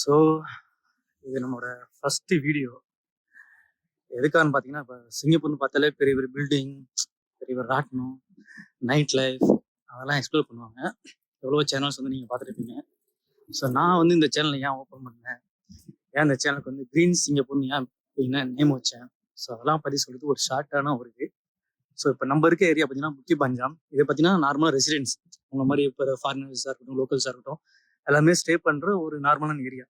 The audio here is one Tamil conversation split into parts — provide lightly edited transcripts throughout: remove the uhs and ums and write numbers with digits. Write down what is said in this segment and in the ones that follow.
ஸோ இது நம்மளோட ஃபஸ்ட்டு வீடியோ. எதுக்கான்னு பார்த்தீங்கன்னா, இப்போ சிங்கப்பூர்னு பார்த்தாலே பெரிய பெரிய பில்டிங், பெரிய பெரிய ராட்டினம், நைட் லைஃப் அதெல்லாம் எக்ஸ்ப்ளோர் பண்ணுவாங்க. எவ்வளோ சேனல்ஸ் வந்து நீங்கள் பார்த்துருப்பீங்க. ஸோ நான் வந்து இந்த சேனலை ஏன் ஓப்பன் பண்ணேன், ஏன் இந்த சேனலுக்கு வந்து க்ரீன் சிங்கப்பூர்னு ஏன் அப்படின்னா நேம் வச்சேன். ஸோ அதெல்லாம் பற்றி சொல்லிட்டு ஒரு ஷார்ட்டான ஒரு இது. ஸோ இப்போ நம்ம இருக்க ஏரியா பார்த்தீங்கன்னா புக்கி பஞ்சாம். இதை பார்த்தீங்கன்னா நார்மலாக ரெசிடென்ஸ், உங்கள் மாதிரி இப்போ ஃபாரினர்ஸாக இருக்கட்டும், லோக்கல்ஸாக இருக்கட்டும், எல்லாமே ஸ்டே பண்ணுற ஒரு நார்மலான ஏரியா.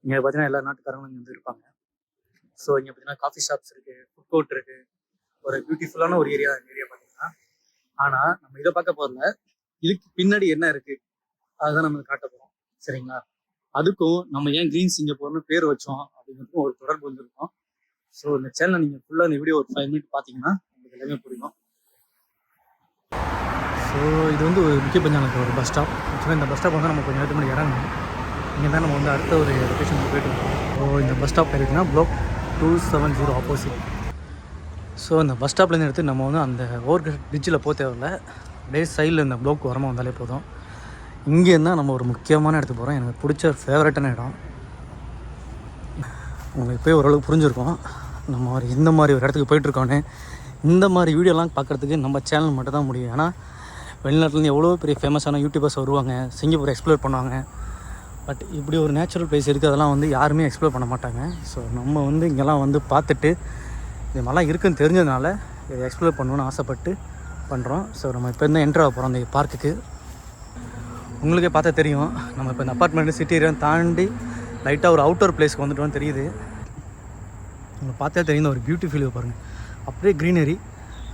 இங்கே பார்த்தீங்கன்னா எல்லா நாட்டுக்காரங்களும் இங்கே வந்து இருப்பாங்க. ஸோ இங்கே பார்த்தீங்கன்னா காஃபி ஷாப்ஸ் இருக்குது, ஃபுட் கோர்ட் இருக்குது, ஒரு பியூட்டிஃபுல்லான ஒரு ஏரியா பார்த்தீங்கன்னா. ஆனால் நம்ம இதை பார்க்க போகிறல, இதுக்கு பின்னாடி என்ன இருக்குது அதுதான் நம்ம காட்ட போகிறோம். சரிங்களா? அதுக்கும் நம்ம ஏன் க்ரீன் சிங்கப்பூர்னு பேர் வச்சோம் அப்படிங்கிறதுக்கும் ஒரு தொடர்பு வந்துருக்கோம். ஸோ இந்த சேனலை நீங்கள் ஃபுல்லாக இந்த வீடியோ ஒரு 5 மினிட் பார்த்தீங்கன்னா உங்களுக்கு எல்லாமே புரியும். ஸோ இது வந்து ஒரு முக்கிய பஞ்சானத்து ஒரு பஸ் ஸ்டாப். ஆக்சுவலாக இந்த பஸ் ஸ்டாப் வந்து நம்ம கொஞ்சம் நேரத்துக்கு முன்னாடி இறங்கணும். இங்கே தான் நம்ம வந்து அடுத்த ஒரு லொக்கேஷனுக்கு போய்ட்டு இருக்கோம். ஸோ இந்த பஸ் ஸ்டாப் இருக்குன்னா ப்ளாக் 270 ஆப்போசிட். ஸோ இந்த பஸ் ஸ்டாப்லேருந்து எடுத்து நம்ம வந்து அந்த ஓவர் பிரிட்ஜில் போக தேவையில்ல, அப்படியே சைடில் இந்த ப்ளாக் வரமாக வந்தாலே போதும். இங்கேருந்து நம்ம ஒரு முக்கியமான இடத்துக்கு போகிறோம். எனக்கு பிடிச்ச ஃபேவரட்டான இடம். உங்களுக்கு போய் ஓரளவுக்கு புரிஞ்சுருக்கோம் நம்ம இந்த மாதிரி ஒரு இடத்துக்கு போயிட்டுருக்கோன்னு. இந்த மாதிரி வீடியோலாம் பார்க்குறதுக்கு நம்ம சேனல் மட்டும் தான் முடியும். ஏன்னா வெளிநாட்டிலேருந்து எவ்வளோ பெரிய ஃபேமஸான யூடியூபர்ஸ் வருவாங்க, சிங்கப்பூர் எக்ஸ்ப்ளோர் பண்ணுவாங்க. பட் இப்படி ஒரு நேச்சுரல் பிளேஸ் இருக்குது, அதெல்லாம் வந்து யாருமே எக்ஸ்ப்ளோர் பண்ண மாட்டாங்க. ஸோ நம்ம வந்து இங்கெல்லாம் வந்து பார்த்துட்டு இது மாதிரிலாம் இருக்குதுன்னு தெரிஞ்சதுனால இதை எக்ஸ்ப்ளோர் பண்ணணுன்னு ஆசைப்பட்டு பண்ணுறோம். ஸோ நம்ம இப்போ இருந்தால் என்ட்ரு ஆக போகிறோம் அந்த பார்க்குக்கு. உங்களுக்கே பார்த்தா தெரியும், நம்ம இப்போ இந்த அப்பார்ட்மெண்ட் சிட்டி ஏரியா தாண்டி லைட்டாக ஒரு அவுட்டர் பிளேஸ்க்கு வந்துட்டோம்னு தெரியுது. உங்களுக்கு பார்த்தா தெரியும் ஒரு பியூட்டிஃபுல் பாருங்கள், அப்படியே க்ரீனரி,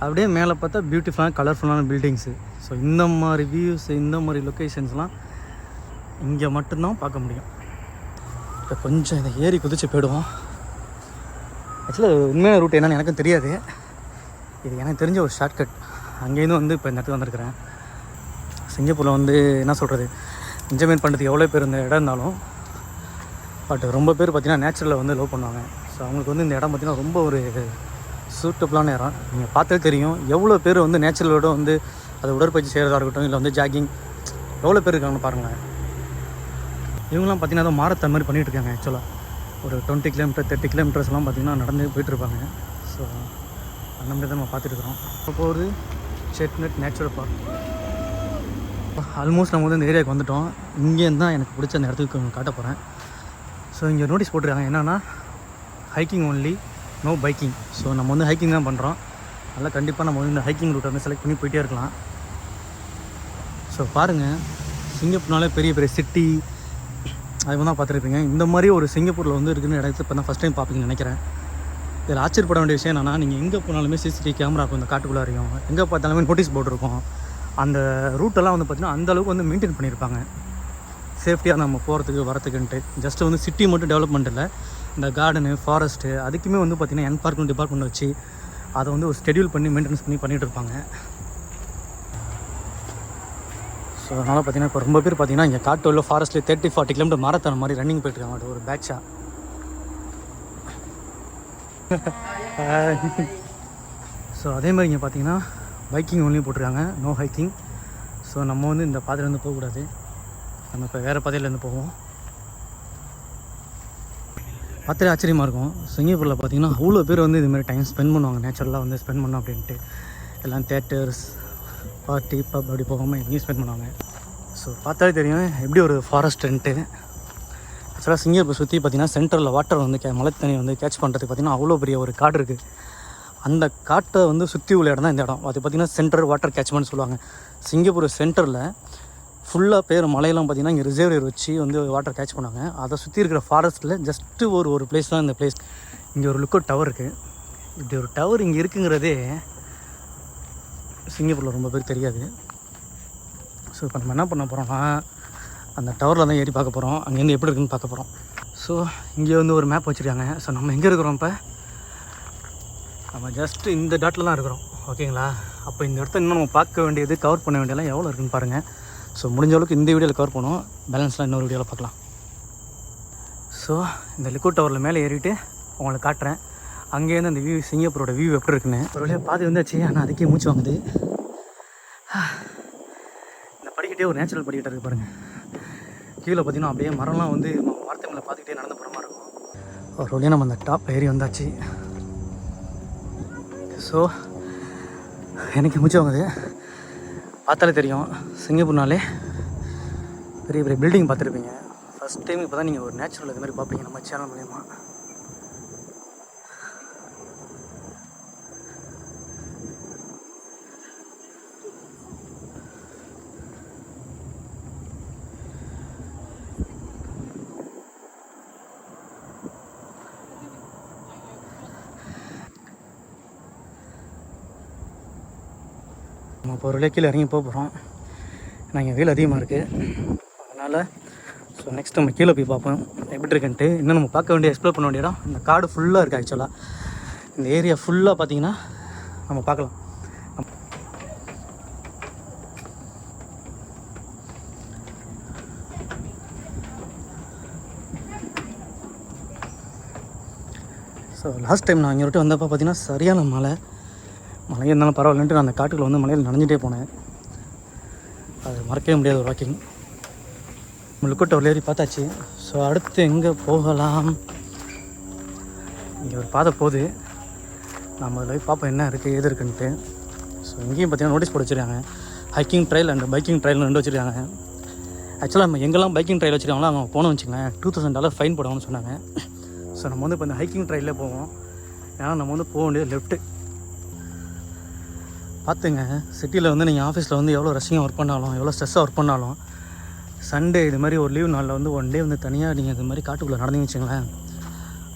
அப்படியே மேலே பார்த்தா பியூட்டிஃபுல்லான கலர்ஃபுல்லான பில்டிங்ஸு. ஸோ இந்த மாதிரி வியூஸ், இந்த மாதிரி லொக்கேஷன்ஸ்லாம் இங்கே மட்டும்தான் பார்க்க முடியும். இப்போ கொஞ்சம் இதை ஏறி குதிச்சு போயிடுவோம். ஆக்சுவலாக உண்மையான ரூட் என்னென்னு எனக்கும் தெரியாது. இது எனக்கு தெரிஞ்ச ஒரு ஷார்ட்கட். அங்கேருந்து வந்து இப்போ இந்த இடத்துக்கு வந்திருக்கிறேன். சிங்கப்பூரில் வந்து என்ன சொல்கிறது, என்ஜாய்மெண்ட் பண்ணுறதுக்கு எவ்வளோ பேர் இந்த இடம் இருந்தாலும் பட் ரொம்ப பேர் பார்த்திங்கன்னா நேச்சுரலில் வந்து லவ் பண்ணுவாங்க. ஸோ அவங்களுக்கு வந்து இந்த இடம் பார்த்திங்கன்னா ரொம்ப ஒரு சூட்டபுளான இடம். நீங்கள் பார்த்தே தெரியும் எவ்வளோ பேர் வந்து நேச்சுரலோட வந்து அது உடற்பயிற்சி செய்கிறதா இருக்கட்டும், இல்லை வந்து ஜாகிங், எவ்வளோ பேர் இருக்காங்கன்னு பாருங்கள். இவங்களாம் பார்த்திங்கன்னா அதை மாரத்தான் மாதிரி பண்ணிகிட்டு இருக்காங்க. ஆக்சுவலாக ஒரு 20 கிலோமீட்டர் 30 கிலோமீட்டர்ஸ்லாம் பார்த்திங்கன்னா நடந்து போயிட்டுருப்பாங்க. ஸோ அந்த மாதிரி தான் நம்ம பார்த்துட்டுருக்குறோம். இப்போ ஒரு செட்நட் நேச்சுரல் பார்க். ஆல்மோஸ்ட் நம்ம வந்து இந்த ஏரியாவுக்கு வந்துவிட்டோம். இங்கேருந்து தான் எனக்கு பிடிச்ச அந்த இடத்துக்கு காட்ட போகிறேன். ஸோ இங்கே நோட்டீஸ் போட்டிருக்காங்க என்னென்னா hiking only, no biking. So நம்ம வந்து ஹைக்கிங் தான் பண்ணுறோம். அதனால் கண்டிப்பாக நம்ம வந்து இந்த ஹைக்கிங் ரூட்டை வந்து செலக்ட் பண்ணி போயிட்டே இருக்கலாம். ஸோ பாருங்கள், சிங்கப்பூர்னாலே பெரிய பெரிய சிட்டி அது தான் பார்த்துருப்பீங்க. இந்த மாதிரி ஒரு சிங்கப்பூரில் வந்து இருக்குன்னு இடத்துல இப்போ தான் ஃபஸ்ட் டைம் பார்ப்பீங்கன்னு நினைக்கிறேன். இதில் ஆச்சரியப்பட வேண்டிய விஷயம் என்னென்னா, நீங்கள் எங்கே போனாலுமே சிசிடிவி கேமரா இருக்கும் இந்த காட்டுக்குள்ளாரையும், எங்கே பார்த்தாலுமே நோட்டீஸ் போர்டு இருக்கும். அந்த ரூட்டெல்லாம் வந்து பார்த்திங்கன்னா அந்தளவுக்கு வந்து மெயின்டைன் பண்ணியிருப்பாங்க, சேஃப்டியாக நம்ம போகிறதுக்கு வரத்துக்குன்ட்டு. ஜஸ்ட்டு வந்து சிட்டி மட்டும் டெவலப்மெண்ட் இல்லை, இந்த கார்டனு, ஃபாரஸ்ட்டு, அதுக்குமே வந்து பார்த்திங்கன்னா என் பார்க்னு டிபார்ட்மெண்ட் வச்சு அதை வந்து ஒரு ஸ்கெடியூல் பண்ணி மெயின்டெனன்ஸ் பண்ணி பண்ணிகிட்டு இருப்பாங்க. ஸோ அதனால் பார்த்திங்கன்னா இப்போ ரொம்ப பேர் பார்த்திங்கன்னா இங்கே காட்டு உள்ள ஃபாரஸ்ட்லேயே 30-40 கிலோமீட்டர் மாரத்தான் மாதிரி ரன்னிங் போயிட்டுருக்காங்க. அது ஒரு பேட்சாக. ஸோ அதே மாதிரி இங்கே பார்த்திங்கன்னா பைக்கிங் ஒன்லையும் போட்டிருக்காங்க, நோ ஹைக்கிங். ஸோ நம்ம வந்து இந்த பாதையிலேருந்து போகக்கூடாது, நம்ம இப்போ வேறு பாதையிலேருந்து போவோம். பார்த்தாலே ஆச்சரியமாக இருக்கும். சிங்கப்பூரில் பார்த்திங்கன்னா அவ்வளோ பேர் வந்து இதுமாதிரி டைம் ஸ்பெண்ட் பண்ணுவாங்க, நேச்சுரலாக வந்து ஸ்பெண்ட் பண்ணோம் அப்படின்ட்டு. எல்லாம் தேட்டர்ஸ், பார்ட்டி, பப் அப்படி போகாமல் எங்கேயும் ஸ்பெண்ட் பண்ணுவாங்க. ஸோ பார்த்தாலே தெரியும் எப்படி ஒரு ஃபாரஸ்ட்டுன்ட்டு. ஆக்சுவலாக சிங்கப்பூர் சுற்றி பார்த்திங்கன்னா சென்டரில் வாட்டர் வந்து மழை தண்ணி வந்து கேட்ச் பண்ணுறதுக்கு பார்த்திங்கன்னா அவ்வளோ பெரிய ஒரு காடு இருக்குது. அந்த காட்டை வந்து சுற்றி உள்ள இடம் தான் இந்த இடம். அது பார்த்திங்கன்னா சென்டர் வாட்டர் கேட்ச்மெண்ட் சொல்லுவாங்க. சிங்கப்பூர் சென்டரில் ஃபுல்லாக பேர் மலையெல்லாம் பார்த்திங்கன்னா இங்கே ரிசர்வேர் வச்சு வந்து வாட்டர் கேட்ச் பண்ணுவாங்க. அதை சுற்றி இருக்கிற ஃபாரஸ்ட்டில் ஜஸ்ட்டு ஒரு பிளேஸ் தான் இந்த பிளேஸ். இங்கே ஒரு லுக் அவுட் டவர் இருக்குது. இப்படி ஒரு டவர் இங்கே இருக்குங்கிறதே சிங்கப்பூரில் ரொம்ப பேர் தெரியாது. ஸோ இப்போ நம்ம என்ன பண்ண போகிறோம்னா அந்த டவரில் தான் ஏறி பார்க்க போகிறோம், அங்கேருந்து எப்படி இருக்குன்னு பார்க்க போகிறோம். ஸோ இங்கே வந்து ஒரு மேப் வச்சுருக்காங்க. ஸோ நம்ம எங்கே இருக்கிறோம், இப்போ நம்ம ஜஸ்ட்டு இந்த டாட்டில் தான் இருக்கிறோம். ஓகேங்களா? அப்போ இந்த இடத்த இன்னும் நம்ம பார்க்க வேண்டியது, கவர் பண்ண வேண்டியதெல்லாம் எவ்வளோ இருக்குன்னு பாருங்கள். ஸோ முடிஞ்ச அளவுக்கு இந்த வீடியோவில் கவர் பண்ணுவோம், பேலன்ஸ்லாம் இன்னொரு வீடியோவில் பார்க்கலாம். ஸோ இந்த லிக்விட் டவரில் மேலே ஏறிட்டு உங்களுக்கு காட்டுறேன் அங்கேருந்து அந்த வியூ, சிங்கப்பூரோட வியூ எப்படி இருக்குன்னு. ஒரு வழியாக பாதி வந்தாச்சு, ஆனால் அதுக்கே மூச்சு வாங்குது. இந்த படிக்கிட்டே ஒரு நேச்சுரல் படிக்கிட்ட இருக்குது பாருங்கள். கீழே பார்த்தீங்கன்னா அப்படியே மரம்லாம் வந்து வார்த்தை மேலே பார்த்துக்கிட்டே நடந்து போகிற மாதிரி இருக்கும். ஒரு வழியாக நம்ம அந்த டாப் ஏறி வந்தாச்சு. ஸோ எனக்கு மூச்சு வாங்குது. பார்த்தாலே தெரியும், சிங்கப்பூர்னாலே பெரிய பெரிய பில்டிங் பார்த்துருப்பீங்க. ஃபஸ்ட் டைம் இப்போ தான் நீங்கள் ஒரு நேச்சுரல் இது மாதிரி பார்ப்பீங்க நம்ம சேனல் மூலயமா. நம்ம இப்போ ஒரு கீழே இறங்கி போகிறோம். ஏன்னா இங்கே வெயில் அதிகமாக இருக்குது. அதனால் ஸோ நெக்ஸ்ட் நம்ம கீழே போய் பார்ப்போம் எப்படி இருக்குன்ட்டு. இன்னும் நம்ம பார்க்க வேண்டிய எக்ஸ்ப்ளோர் பண்ண வேண்டிய இடம் இந்த காடு ஃபுல்லாக இருக்குது. ஆக்சுவலாக இந்த ஏரியா ஃபுல்லாக பார்த்திங்கன்னா நம்ம பார்க்கலாம். ஸோ லாஸ்ட் டைம் நான் இங்கே விட்டு வந்தப்போ பார்த்திங்கன்னா சரியான மழை இருந்தாலும் பரவாயில்லன்ட்டு நான் அந்த காட்டுக்குள்ளே வந்து மலையில் நனைஞ்சிட்டே போனேன். அது மறக்கவே முடியாது ஒரு வாக்கிங். லுக்கோட்ட ஒரு ஏறி பார்த்தாச்சு. ஸோ அடுத்து எங்கே போகலாம்? இங்கே ஒரு பாதை போகுது, நம்ம அதில் போய் பார்ப்போம் என்ன இருக்குது ஏது இருக்குன்ட்டு. ஸோ இங்கேயும் பார்த்தீங்கன்னா நோட்டீஸ் போட்டு வச்சுருக்காங்க, hiking trial and biking trial 2 வச்சுருக்காங்க. ஆக்சுவலாக நம்ம எங்கெல்லாம் பைக்கிங் ட்ரையல் வச்சுருக்காங்களோ அவங்க போனோம் வச்சுக்கோங்களேன், $2000 ஃபைன் போடுவாங்கன்னு சொன்னாங்க. ஸோ நம்ம வந்து இப்போ இந்த ஹைக்கிங் ட்ரையல்லே போவோம். ஏன்னா நம்ம வந்து போக வேண்டியது லெஃப்ட்டு. பார்த்துங்க, சிட்டியில் வந்து நீங்கள் ஆஃபீஸில் வந்து எவ்வளோ ரஷ்ஷிங்காக ஒர்க் பண்ணாலும், எவ்வளோ ஸ்ட்ரெஸ்ஸாக ஒர்க் பண்ணாலும், சண்டே இது மாதிரி ஒரு லீவ் நாளில் வந்து 1 டே வந்து தனியாக நீங்கள் இது மாதிரி காட்டுக்குள்ளே நடந்து வச்சுங்களேன்,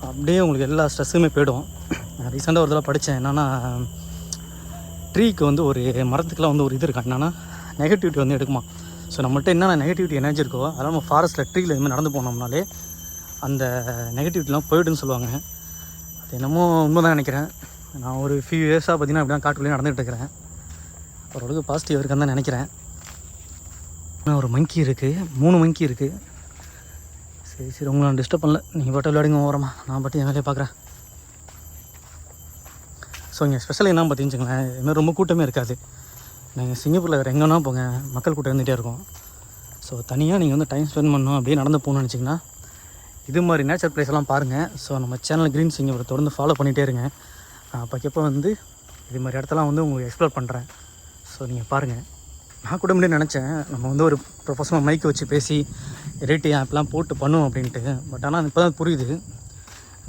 அப்படியே உங்களுக்கு எல்லா ஸ்ட்ரெஸ்ஸுமே போய்டும். நான் ரீசெண்டாக ஒரு தடவை படித்தேன், என்னென்னா ட்ரீக்கு வந்து ஒரு மரத்துக்கெலாம் வந்து ஒரு இது இருக்கா, என்னென்னா நெகட்டிவிட்டி வந்து எடுக்குமா. ஸோ நம்மள்ட்ட என்னென்ன நெகட்டிவிட்டி எனர்ஜி இருக்கோ அதெல்லாம் நம்ம ஃபாரஸ்ட்டில் ட்ரீயில் இதுமாதிரி நடந்து போனோம்னாலே அந்த நெகட்டிவிட்டிலாம் போய்டுன்னு சொல்லுவாங்க. அது என்னமோ உண்மை தான் நினைக்கிறேன். நான் ஒரு ஃபியூ இயர்ஸாக பார்த்திங்கன்னா அப்படி தான் காட்டுக்குள்ளேயே நடந்துகிட்டு இருக்கிறேன். ஓரளவுக்கு பாசிட்டிவ் இருக்குன்னு தான் நினைக்கிறேன். ஆனால் ஒரு மங்கி இருக்குது, 3 மங்கி இருக்குது. சரி உங்களை நான் டிஸ்டர்ப் பண்ணல, நீங்கள் பாட்டு விளையாடுங்க ஓரமா, நான் பாட்டு என் வேலையை பார்க்குறேன். ஸோ இங்கே ஸ்பெஷல் என்ன பார்த்தீங்கன்னு இதுமாதிரி ரொம்ப கூட்டமே இருக்காது. நீங்கள் சிங்கப்பூரில் வேறு எங்கன்னா போங்க, மக்கள் கூட்டம் இருந்துகிட்டே இருக்கும். ஸோ தனியாக நீங்கள் வந்து டைம் ஸ்பெண்ட் பண்ணணும் அப்படியே நடந்து போகணுன்னு நினச்சிங்கன்னா இது மாதிரி நேச்சர் பிளேஸ் எல்லாம் பாருங்கள். ஸோ நம்ம சேனல் க்ரீன் சிங்கப்பூரை தொடர்ந்து ஃபாலோ பண்ணிகிட்டே இருங்க. அப்போக்கப்போ வந்து இது மாதிரி இடத்தெல்லாம் வந்து உங்களுக்கு எக்ஸ்ப்ளோர் பண்ணுறேன். ஸோ நீங்கள் பாருங்கள். நான் கூட முன்னாடி நினச்சேன் நம்ம வந்து ஒரு ப்ரொஃபஷனல் மைக் வச்சு பேசி எடிட்டிங் ஆப்லாம் போட்டு பண்ணுவோம் அப்படின்ட்டு. பட் ஆனால் இப்போ தான் புரியுது,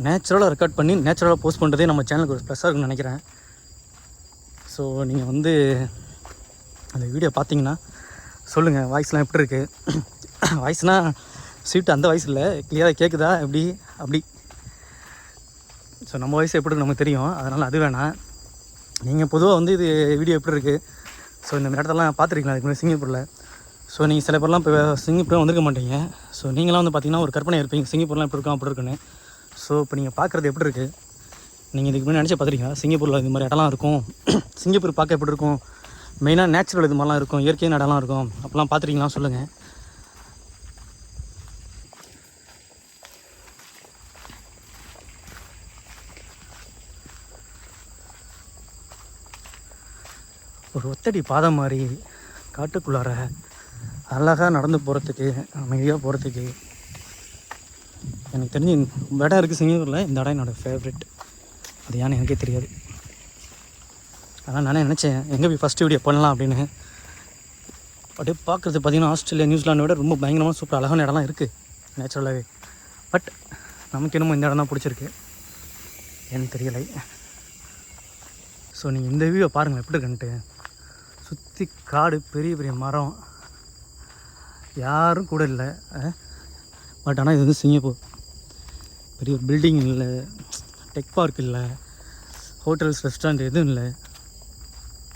நேச்சுரலாக ரெக்கார்ட் பண்ணி நேச்சுரலாக போஸ்ட் பண்ணுறதே நம்ம சேனலுக்கு ஒரு ப்ளஸ்ஸாக இருக்குன்னு நினைக்கிறேன். ஸோ நீங்கள் வந்து அந்த வீடியோ பார்த்தீங்கன்னா சொல்லுங்கள், வாய்ஸ்லாம் எப்படி இருக்குது. வாய்ஸ்னால் ஸ்வீட் அந்த வாய்ஸ் இல்லை, கிளியராக கேட்குதா எப்படி அப்படி. ஸோ நம்ம வாய்ஸ் எப்படி இருக்கு நமக்கு தெரியும், அதனால் அது வேணாம். நீங்கள் பொதுவாக வந்து இது வீடியோ எப்படி இருக்குது, ஸோ இந்த இடத்தெல்லாம் பார்த்துருக்கீங்களா அதுக்கு முன்னாடி சிங்கப்பூரில். ஸோ நீங்கள் சில பேர்லாம் இப்போ சிங்கப்பூர் வந்திருக்க மாட்டீங்க. ஸோ நீங்களாம் வந்து பார்த்திங்கன்னா ஒரு கற்பனை இருப்பீங்க, சிங்கப்பூர்லாம் எப்படி இருக்கும் அப்படி இருக்குன்னு. ஸோ இப்போ நீங்கள் பார்க்குறது எப்படி இருக்குது, நீங்கள் இதுக்கு முன்னாடி நினச்சி பார்த்துருக்கீங்களா சிங்கப்பூரில் இது மாதிரி இடம்லாம் இருக்கும், சிங்கப்பூர் பார்க்க எப்படி இருக்கும், மெயினாக நேச்சுரல் இது மாதிரிலாம் இருக்கும், இயற்கையான இடம்லாம் இருக்கும், அப்போலாம் பார்த்துருக்கீங்களா சொல்லுங்கள். ஒரு ஒத்தடி பாதை மாதிரி காட்டுக்குள்ளார அழகாக நடந்து போகிறதுக்கு, அமைதியாக போகிறதுக்கு எனக்கு தெரிஞ்சு இடம் இருக்குது சிங்கப்பூரில். இந்த இடம் என்னோடய ஃபேவரெட். அது ஏன்னு எனக்கே தெரியாது. ஆனால் நானே நினச்சேன் எங்கே போய் ஃபஸ்ட்டு வீடியோ பண்ணலாம் அப்படின்னு. அப்படியே பார்க்குறது பார்த்திங்கன்னா ஆஸ்திரேலியா நியூசிலாண்டை விட ரொம்ப பயங்கரமாக சூப்பர் அழகான இடம்லாம் இருக்குது நேச்சுரலாகவே. பட் நமக்கு என்னமோ இந்த இடம் தான் பிடிச்சிருக்கு, ஏன்னு தெரியலை. ஸோ நீங்கள் இந்த வீடியோ பாருங்கள் எப்படி இருக்குன்ட்டு. சுற்றி காடு, பெரிய பெரிய மரம், யாரும் கூட இல்லை. பட் ஆனால் இது வந்து சிங்கப்பூர். பெரிய ஒரு பில்டிங் இல்லை, டெக் பார்க் இல்லை, ஹோட்டல்ஸ் ரெஸ்டாரண்ட் எதுவும் இல்லை,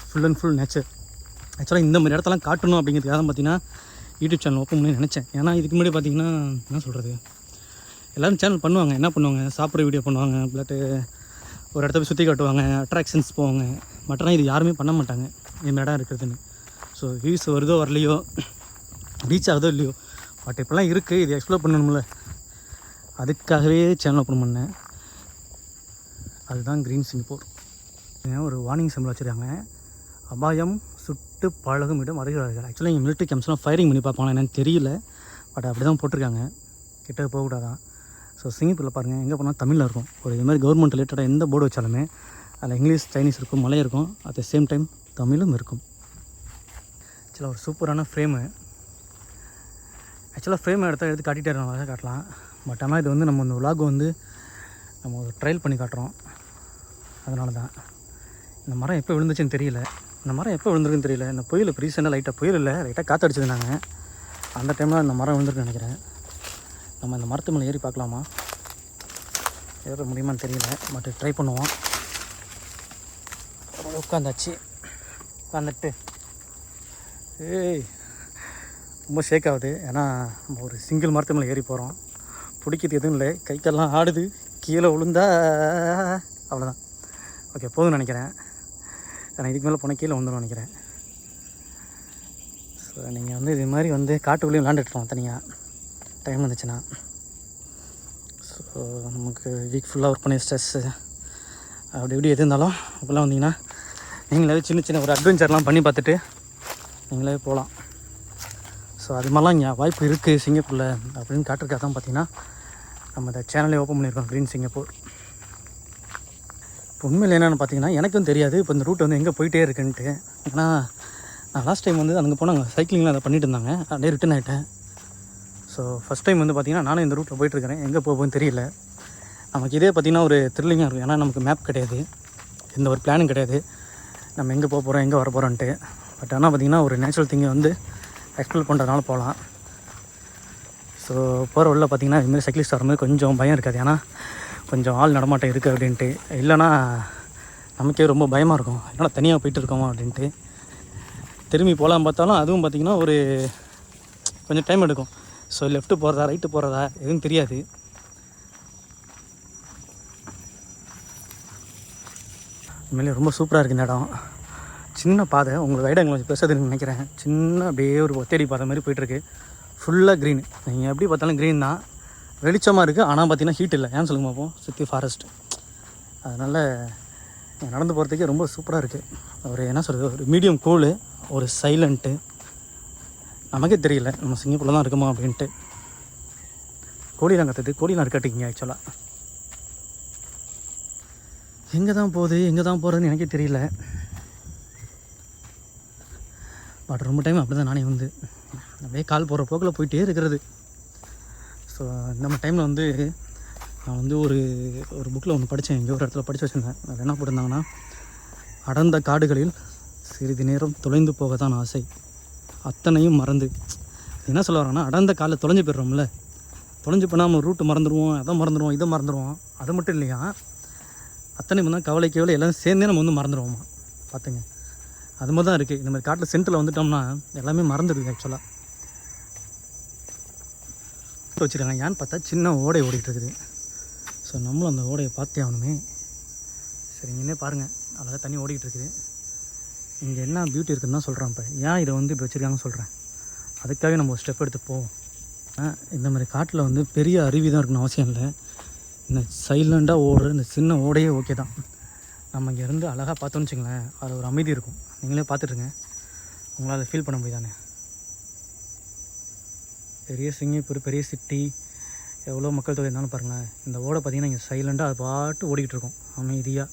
ஃபுல் அண்ட் ஃபுல் நேச்சர். ஆக்சுவலாக இந்த மாதிரி இடத்தெல்லாம் காட்டணும் அப்படிங்கிறதுக்காக தான் பார்த்தீங்கன்னா யூடியூப் சேனல் ஓப்பன் பண்ணி நினச்சேன். ஏன்னா இதுக்கு முன்னாடி பார்த்திங்கன்னா என்ன சொல்கிறது, எல்லோரும் சேனல் பண்ணுவாங்க, என்ன பண்ணுவாங்க, சாப்பிட்ற வீடியோ பண்ணுவாங்க, பிளட்டு ஒரு இடத்த போய் சுற்றி காட்டுவாங்க, அட்ராக்ஷன்ஸ் போவாங்க. பட் ஆனால் இது யாருமே பண்ண மாட்டாங்க இந்த இடம் இருக்கிறதுன்னு. ஸோ வியூஸ் வருதோ வரலையோ, ரீச் ஆகுதோ இல்லையோ, பட் இப்போலாம் இருக்குது, இது எக்ஸ்ப்ளோர் பண்ணணும்ல, அதுக்காகவே சேனல் ஓப்பன் பண்ணேன். அதுதான் க்ரீன் சிங்கப்பூர். ஒரு வார்னிங் சிம்பிள் வச்சுருக்காங்க, அபாயம் சுட்டு பழகும் இடம் அறிகிறார்கள். ஆக்சுவலாக இங்கே மிலிட்ரி கேம்ப்ஸ்லாம் ஃபயரிங் பண்ணி பார்ப்பாங்களா என்னன்னு தெரியல. பட் அப்படி தான் போட்டிருக்காங்க, கிட்ட போகக்கூடாதான். ஸோ சிங்கப்பூரில் பாருங்கள், எங்கே போனால் தமிழில் இருக்கும். ஒரு இது மாதிரி கவர்மெண்ட் ரிலேட்டடாக எந்த போர்டு வச்சாலுமே அதில் இங்கிலீஷ், சைனீஸ் இருக்கும், மலை இருக்கும், அட் த சேம் டைம் தமிழும் இருக்கும். ஆக்சுவலாக ஒரு சூப்பரான ஃப்ரேமு. ஆக்சுவலாக ஃப்ரேம் எடுத்து காட்டிகிட்டே இருக்கோம், காட்டலாம். பட் ஆனால் இது வந்து நம்ம இந்த விலாக் வந்து நம்ம ஒரு ட்ரையல் பண்ணி காட்டுறோம். அதனால தான் இந்த மரம் எப்போ விழுந்துச்சுன்னு தெரியல. இந்த மரம் எப்போ விழுந்துருக்குன்னு தெரியல. இந்த புயல் இப்போ ரீசெண்டாக லைட்டாக காற்று அடிச்சதுனாங்க. அந்த டைமில் இந்த மரம் விழுந்துருக்குன்னு நினைக்கிறேன். நம்ம இந்த மரத்து மேலே ஏறி பார்க்கலாமா, ஏற முடியுமான்னு தெரியல. பட் ட்ரை பண்ணுவோம். உட்காந்துட்டு ரொம்ப ஷேக் ஆகுது. ஏன்னா நம்ம ஒரு சிங்கிள் மரத்து மேலே ஏறி போகிறோம். பிடிக்கிறது எதுவும் இல்லை, கைக்கெல்லாம் ஆடுது. கீழே விழுந்தா அவ்வளோதான். ஓகே, போதும்னு நினைக்கிறேன். ஏன்னா இதுக்கு மேலே போனால் கீழே வந்துடும் நினைக்கிறேன். ஸோ நீங்கள் வந்து இது மாதிரி வந்து காட்டுக்குள்ளேயும் விளாண்டுட்டுருவோம் தனியாக டைம் வந்துச்சுன்னா. ஸோ நமக்கு வீக் ஃபுல்லாக ஒர்க் பண்ணி ஸ்ட்ரெஸ்ஸு அப்படி இப்படி எது இருந்தாலும் அப்போல்லாம் வந்தீங்கன்னா நீங்களே சின்ன ஒரு அட்வென்ச்சர்லாம் பண்ணி பார்த்துட்டு நீங்களே போகலாம். ஸோ அது மாதிரிலாம் இங்கே வாய்ப்பு இருக்குது சிங்கப்பூரில் அப்படின்னு காட்டுறதுக்காக தான் பார்த்தீங்கன்னா நம்ம இந்த சேனலே ஓப்பன் பண்ணியிருக்கோம், க்ரீன் சிங்கப்பூர். இப்போ உண்மையில் என்னென்னு பார்த்தீங்கன்னா எனக்கும் தெரியாது இப்போ இந்த ரூட் வந்து எங்கே போயிட்டே இருக்குன்ட்டு. ஏன்னா நான் லாஸ்ட் டைம் வந்து அங்கே போனாங்க சைக்கிளிங்கில் அதை பண்ணிட்டு இருந்தாங்க, அப்படியே ரிட்டன் ஆகிட்டேன். ஸோ ஃபஸ்ட் டைம் வந்து பார்த்திங்கன்னா நானும் இந்த ரூட்டில் போயிட்டுருக்கிறேன். எங்கே போகுதுன்னு தெரியல. நமக்கு இதே பார்த்திங்கன்னா ஒரு த்ரில்லிங்காக இருக்கும். ஏன்னா நமக்கு மேப் கிடையாது, எந்த ஒரு பிளானும் கிடையாது, நம்ம எங்கே போக போகிறோம் எங்கே வர போகிறோன்ட்டு. பட் ஆனால் பார்த்திங்கன்னா ஒரு நேச்சுரல் திங்கை வந்து எக்ஸ்ப்ளோர் பண்ணுறதுனால போகலாம். ஸோ போகிற உள்ள பார்த்திங்கன்னா இதுமாதிரி சைக்கிளிஸ்ட் வரும்போது கொஞ்சம் பயம் இருக்காது. ஏன்னா கொஞ்சம் ஆள் நடமாட்டம் இருக்குது அப்படின்ட்டு. இல்லைனா நமக்கே ரொம்ப பயமாக இருக்கும், என்னடா தனியாக போயிட்டு இருக்கோமா அப்படின்ட்டு. திரும்பி போகலாம் பார்த்தாலும் அதுவும் பார்த்திங்கன்னா ஒரு கொஞ்சம் டைம் எடுக்கும். ஸோ லெஃப்ட்டு போகிறதா ரைட்டு போகிறதா எதுவும் தெரியாது. உண்மையிலே ரொம்ப சூப்பராக இருக்குது இந்த இடம். சின்ன பாதை, உங்களுக்கு ஐடியா கொஞ்சம் பெருசாக நினைக்கிறேன். சின்ன அப்படியே ஒரு ஒத்தடி பாதை மாதிரி போய்ட்டுருக்கு. ஃபுல்லாக க்ரீன். நீங்கள் எப்படி பார்த்தாலும் க்ரீன் தான், வெளிச்சமாக இருக்குது. ஆனால் பார்த்திங்கன்னா ஹீட் இல்லை. ஏன்னு சொல்லுங்க பார்ப்போம், சுற்றி ஃபாரஸ்ட்டு. அதனால் நடந்து போகிறதுக்கே ரொம்ப சூப்பராக இருக்குது. ஒரு என்ன சொல்கிறது, ஒரு மீடியம் கூலு, ஒரு சைலண்ட்டு. நமக்கே தெரியல நம்ம சிங்கப்பூரில் தான் இருக்குமா அப்படின்ட்டு. கோழிலாம் கற்றுது, கோழிலாம் இருக்காட்டிங்க. ஆக்சுவலாக எங்கே தான் போகிறதுன்னு எனக்கே தெரியல. பட் ரொம்ப டைம் அப்படி தான் நானே வந்து அப்படியே கால் போகிற போக்கில் போயிட்டே இருக்கிறது. ஸோ நம்ம டைமில் வந்து நான் வந்து ஒரு புக்கில் ஒன்று படித்தேன், எங்கேயோ ஒரு இடத்துல படித்து வச்சுருந்தேன். அது என்ன போட்டிருந்தாங்கன்னா, அடர்ந்த காடுகளில் சிறிது நேரம் தொலைந்து போக தான் ஆசை, அத்தனையும் மறந்து. என்ன சொல்ல வராங்கன்னா, அடர்ந்த காலில் தொலைஞ்சு போய்டுறோம்ல, தொலைஞ்சு போனால் நம்ம ரூட்டு மறந்துடுவோம், அதை மறந்துடுவோம், இதை மறந்துடுவோம். அது மட்டும் இல்லையா, அத்தனையும் தான் கவலை எல்லாம் சேர்ந்தே நம்ம வந்து மறந்துடுவோமா. பார்த்துங்க, அது மாதிரி தான் இருக்குது. இந்த மாதிரி காட்டில் சென்டரில் வந்துட்டோம்னா எல்லாமே மறந்துடுது. ஆக்சுவலாக வச்சுருக்காங்க. ஏன்னு பார்த்தா சின்ன ஓடை ஓடிட்டுருக்குது. ஸோ நம்மளும் அந்த ஓடையை பார்த்தே ஆகணுமே. சரி, இங்கே பாருங்கள், அழகாக தண்ணி ஓடிக்கிட்டு இருக்குது. இங்கே என்ன பியூட்டி இருக்குதுன்னு தான் சொல்கிறேன். இப்போ ஏன் இதை வந்து இப்படி வச்சுருக்காங்கன்னு சொல்கிறேன். அதுக்காகவே நம்ம ஒரு ஸ்டெப் எடுத்து போவோம். இந்த மாதிரி காட்டில் வந்து பெரிய அருவி தான் இருக்கணும் அவசியம் இல்லை. இந்த சைலண்டாக ஓடுற இந்த சின்ன ஓடையே ஓகே தான். நம்ம இங்கேருந்து அழகாக பார்த்தோன்னு வச்சுங்களேன், அதில் ஒரு அமைதி இருக்கும். நீங்களே பார்த்துட்ருங்க, உங்களால் ஃபீல் பண்ண முடியுதானே. பெரிய சிங்கப்பூர், பெரிய சிட்டி, எவ்வளோ மக்கள் தொகை இருந்தாலும் பாருங்களேன், இந்த ஓடை பார்த்திங்கன்னா இங்கே சைலண்டாக அது பாட்டு ஓடிக்கிட்டு இருக்கும் அமைதியாக.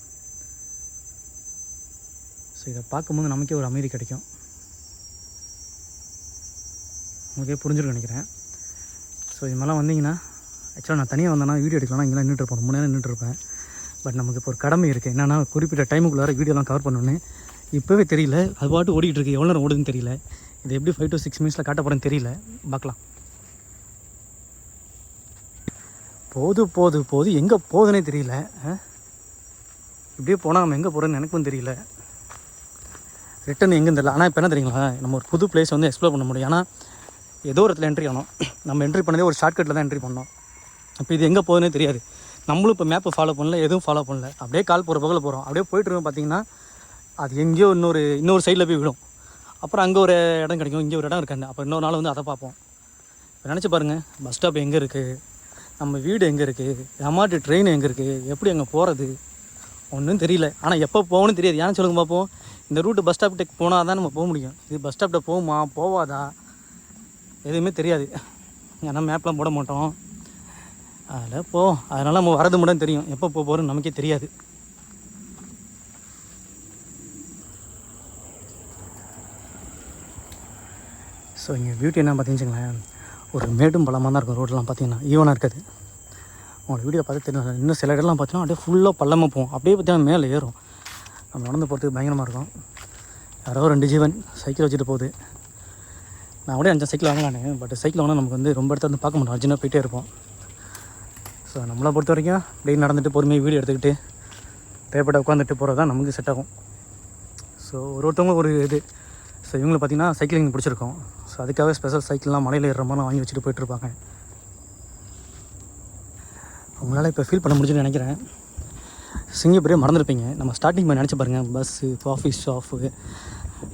ஸோ இதை பார்க்கும்போது நமக்கே ஒரு அமைதி கிடைக்கும். உங்களுக்கே புரிஞ்சுருக்க நினைக்கிறேன். ஸோ இது மாதிரிலாம் வந்தீங்கன்னா, ஆக்சுவலாக நான் தனியாக வந்தேன்னா வீடியோ எடுக்கலாம், இங்கெல்லாம் நின்றுட்டுருப்பேன், ரொம்ப நேரம் நின்றுருப்பேன். பட் நமக்கு இப்போ ஒரு கடமை இருக்குது. என்னென்னா, குறிப்பிட்ட டைமுக்குள்ளார வீடியோலாம் கவர் பண்ணணுன்னு இப்போவே தெரியல. அது பாட்டு ஓடிக்கிட்டு இருக்குது, எவ்வளோ நேரம் ஓடுதுன்னு தெரியல. இது எப்படி 5 to 6 மினிட்ஸில் காட்ட போகிறேன்னு தெரியல, பார்க்கலாம். போது எங்கே போகுதுன்னே தெரியல. இப்படியே போனால் நம்ம எங்கே போகிறோன்னு எனக்கும் தெரியல. ரிட்டன் எங்கேன்னு தெரியல. ஆனால் இப்போ என்ன தெரியுங்களா, நம்ம ஒரு புது பிளேஸ் வந்து எக்ஸ்ப்ளோர் பண்ண முடியும். ஆனால் ஏதோ ஒரு இடத்துல என்ட்ரி ஆனோம். நம்ம என்ட்ரி பண்ணதே ஒரு ஷார்ட்கட்டில் தான் என்ட்ரி பண்ணோம். இப்போ இது எங்கே போகுதுன்னே தெரியாது. நம்மளும் இப்போ மேப்பை ஃபாலோ பண்ணல, எதுவும் ஃபாலோ பண்ணல. அப்படியே கால் போகிற பக்கத்தில் போகிறோம். அப்படியே போய்ட்டுருக்கோம். பார்த்தீங்கன்னா அது எங்கேயோ இன்னொரு சைடில் போய் விடும். அப்புறம் அங்கே ஒரு இடம் கிடைக்கும், இங்கே ஒரு இடம் இருக்காங்க. அப்போ இன்னொரு நாள் வந்து அதை பார்ப்போம். இப்போ நினச்சி பாருங்கள், பஸ் ஸ்டாப் எங்கே இருக்குது, நம்ம வீடு எங்கே இருக்குது, எம்ஆர்டி ட்ரெயின் எங்கே இருக்குது, எப்படி அங்கே போகிறது ஒன்றும் தெரியல. ஆனால் எப்போ போகணும்னு தெரியாது. ஏன்னு சொல்லுங்க பார்ப்போம். இந்த ரூட்டு பஸ் ஸ்டாப்கிட்ட போனால் தான் நம்ம போக முடியும். இது பஸ் ஸ்டாப்கிட்ட போகுமா போவாதா எதுவுமே தெரியாது. ஏன்னா மேப்லாம் போட மாட்டோம். அதில் அதனால் நம்ம வரது மட்டும் தெரியும், எப்போ போகிறோம் நமக்கே தெரியாது. ஸோ இங்கே பியூட்டி என்ன பார்த்தீங்கன்னு ஒரு மேடும் பள்ளமாக தான் இருக்கும். ரோடெலாம் பார்த்தீங்கன்னா ஈவனாக இருக்காது. உங்களோட வீடியோ பார்த்து தெரியும். இன்னும் சில இடம்லாம் பார்த்தீங்கன்னா அப்படியே ஃபுல்லாக பள்ளமாக போகும், அப்படியே பார்த்தீங்கன்னா மேலே ஏறும். நம்ம நடந்து போகிறதுக்கு பயங்கரமாக இருக்கும். யாரோ 2 ஜீவன் சைக்கிள் வச்சுட்டு போகுது. நான் அப்படியே 5 சைக்கிள் வாங்கலானே, பட் சைக்கிள் வாங்கினா நமக்கு வந்து ரொம்ப இடத்துல வந்து பார்க்க மாட்டோம், அர்ஜென்ட்டாக போயிட்டே இருப்போம். ஸோ நம்மளை பொறுத்த வரைக்கும் அப்படியே நடந்துட்டு பொறுமையாக வீடியோ எடுத்துக்கிட்டு தேவைப்பட்ட உட்காந்துட்டு போகிறது தான் நமக்கு செட் ஆகும். ஸோ ஒருத்தவங்களுக்கு ஒரு இது. ஸோ இவங்களை பார்த்திங்கன்னா சைக்கிளிங் பிடிச்சிருக்கோம். ஸோ அதுக்காகவே ஸ்பெஷல் சைக்கிள்லாம் மலையில் ஏறுற மாதிரி வாங்கி வச்சுட்டு போயிட்டுருப்பாங்க. அவங்களால இப்போ ஃபீல் பண்ண முடிஞ்சுன்னு நினைக்கிறேன். சிங்கப்பூரே மறந்துருப்பீங்க. நம்ம ஸ்டார்டிங் பண்ணி நினச்சி பாருங்கள், பஸ்ஸு, காஃபி ஷாப்பு,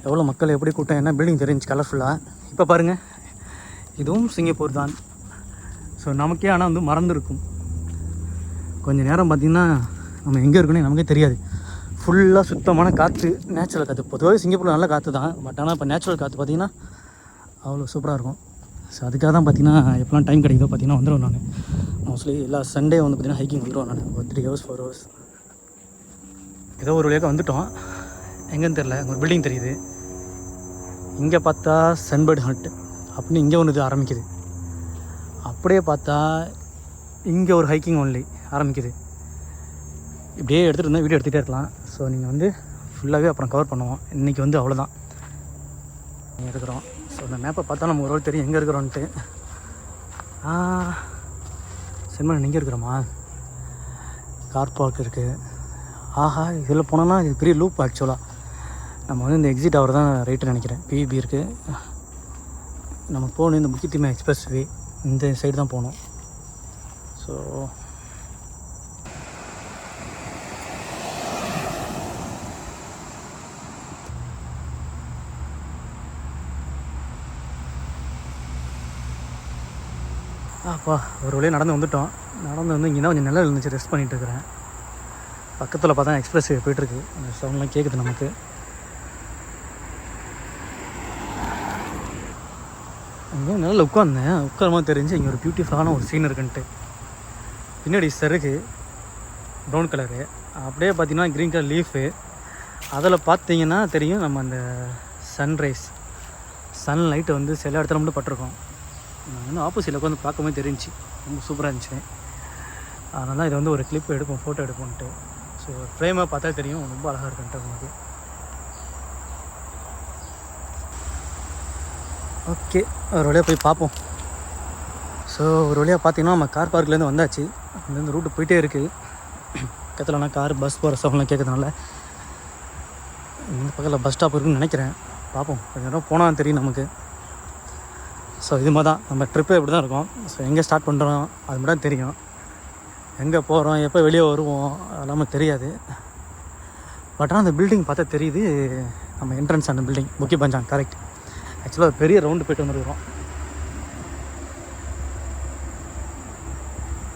எவ்வளோ மக்கள், எப்படி கூட்டம், என்ன பில்டிங் தெரிஞ்சு கலர்ஃபுல்லாக. இப்போ பாருங்கள், இதுவும் சிங்கப்பூர் தான். ஸோ நமக்கே ஆனால் வந்து மறந்துருக்கும். கொஞ்சம் நேரம் பார்த்திங்கன்னா நம்ம எங்கே இருக்குன்னு நமக்கே தெரியாது. ஃபுல்லாக சுத்தமான காற்று, நேச்சுரல் காற்று. பொதுவாகவே சிங்கப்பூரில் நல்ல காற்று தான், பட் ஆனால் இப்போ நேச்சுரல் காற்று பார்த்திங்கன்னா அவ்வளோ சூப்பராக இருக்கும். ஸோ அதுக்காக தான் பார்த்திங்கன்னா எப்போலாம் டைம் கிடைக்குதோ பார்த்திங்கன்னா வந்துடுவேன் நான். மோஸ்ட்லி எல்லா சண்டே வந்து பார்த்திங்கன்னா ஹைக்கிங் வந்துடுவேன் நான். ஒரு 3 hours 4 hours. ஏதோ ஒரு வழியாக வந்துவிட்டோம். எங்கேன்னு தெரில, அங்கே ஒரு பில்டிங் தெரியுது. இங்கே பார்த்தா சன்பர்ட் ஹட் அப்படின்னு இங்கே ஒன்று இது ஆரம்பிக்குது. அப்படியே பார்த்தா இங்கே ஒரு ஹைக்கிங் ஒன்லி ஆரம்பிக்குது. இப்படியே எடுத்துகிட்டு இருந்தால் வீடியோ எடுத்துகிட்டே இருக்கலாம். ஸோ நீங்கள் வந்து ஃபுல்லாகவே அப்புறம் கவர் பண்ணுவோம். இன்றைக்கி வந்து அவ்வளோதான் இருக்கிறோம். ஸோ அந்த மேப்பை பார்த்தா நம்ம ஒரு தெரியும் எங்கே இருக்கிறோன்ட்டு. செம்மன் எங்கே இருக்கிறோமா? கார் பார்க் இருக்குது. ஆஹா, இதில் போனோன்னா இது பெரிய லூப். ஆக்சுவலாக நம்ம வந்து இந்த எக்ஸிட் ஆவர் தான் ரைட்டு நினைக்கிறேன். பிஇபி இருக்குது. நம்ம போகணும் இந்த முக்கியத்தீமை எக்ஸ்பிரஸ் வே, இந்த சைடு தான் போகணும். ஸோ அப்பா ஒரு வழியாக நடந்து வந்துவிட்டோம். நடந்து வந்து இங்கே தான் கொஞ்சம் நிலம் இருந்துச்சு, ரெஸ்ட் பண்ணிகிட்டு இருக்கிறேன். பக்கத்தில் பார்த்தா எக்ஸ்பிரஸ் வே போய்ட்டுருக்கு. அந்த சவுண்ட்லாம் கேட்குது நமக்கு. அங்கே நல்லா உட்காந்தேன். உட்காரமாக தெரிஞ்சு இங்கே ஒரு பியூட்டிஃபுல்லான ஒரு சீன் இருக்குன்ட்டு. பின்னாடி சருகு ப்ரௌன் கலரு, அப்படியே பார்த்தீங்கன்னா க்ரீன் கலர் லீஃபு. அதில் பார்த்தீங்கன்னா தெரியும் நம்ம அந்த சன்ரைஸ், சன்லைட்டு வந்து சில இடத்துல மட்டும் பட்டிருக்கோம். நான் வந்து ஆப்போசிட்டில் உட்காந்து பார்க்கும்போது தெரிஞ்சு ரொம்ப சூப்பராக இருந்துச்சு. அதனால் இதை வந்து ஒரு கிளிப் எடுப்போம், ஃபோட்டோ எடுப்போன்ட்டு. ஸோ ஃப்ரேமாக பார்த்தா தெரியும் ரொம்ப அழகாக இருக்குன்ட்டு உங்களுக்கு. ஓகே, ஒரு வழியாக போய் பார்ப்போம். ஸோ ஒரு வழியாக பார்த்தீங்கன்னா நம்ம கார் பார்க்லேருந்து வந்தாச்சு. அங்கேருந்து ரூட்டு போயிட்டே இருக்குது. பக்கத்துலனா கார் பஸ் போகிற சவுண்ட்லாம் கேட்குறதுனால இந்த பக்கத்தில் பஸ் ஸ்டாப் இருக்குன்னு நினைக்கிறேன். பார்ப்போம், கொஞ்சம் நேரம் போனால் தெரியும் நமக்கு. ஸோ இது மாதிரி தான் நம்ம ட்ரிப்பு இப்படி தான் இருக்கும். ஸோ எங்கே ஸ்டார்ட் பண்ணுறோம் அது மட்டும் தெரியும். எங்கே போகிறோம், எப்போ வெளியே வருவோம் அதெல்லாமே தெரியாது. பட் ஆனால் அந்த பில்டிங் பார்த்தா தெரியுது, நம்ம என்ட்ரன்ஸ் அந்த பில்டிங் புக்கி பஞ்சாங் கரெக்ட். ஆக்சுவலாக பெரிய ரவுண்டு போய்ட்டு வந்துருக்கிறோம்.